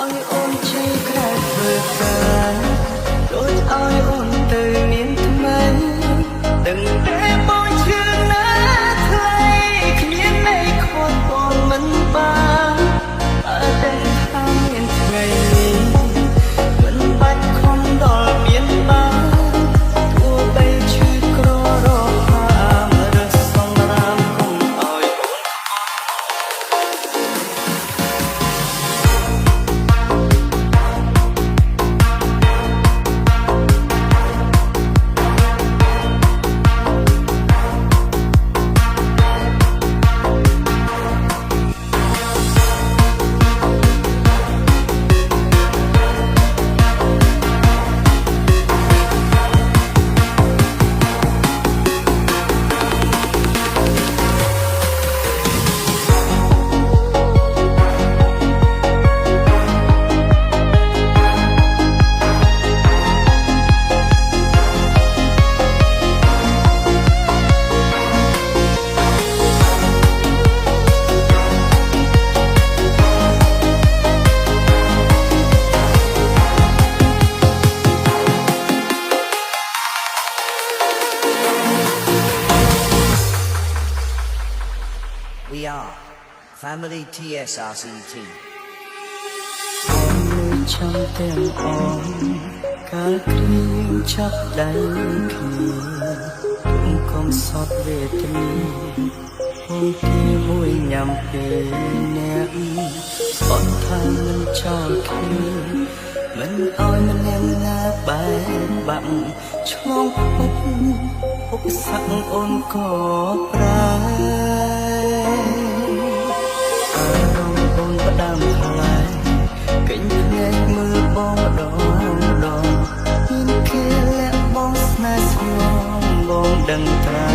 ឲ្យអូនជ័យក្រៅធ្វើការដូចឲ្យអូនទៅមានថ្មីដឹងតែបងជឿណាថ្លៃគ្មានអីខុសបងមិនបានតែដឹងថាមានថ្ងៃនេះមិនបាច់ខំដល់មានបានទោះបីឈឺក្ររហាមរើសសង្រាមកុំឲ្យអូន We are Family TSRCT. ចាំទាំងអងកាលគ្រៀងចាប់ដៃគ្នាកុំសត់វេទនាហូបទីមួយញ៉ាំពេលអ្នកស្បត់ថាមិនចោលគ្នាមិនឲ្យម្នាក់ណាបែកបាក់ឆ្លងភពឧបសគ្គអូនក៏ប្រាអារម្មណ៍អូនផ្ដាំខ្លាយកិញភ្នែកមើលបងម្ដងមានគេលាក់បងស្នេហ៍ស្ងំបងដឹងត្រា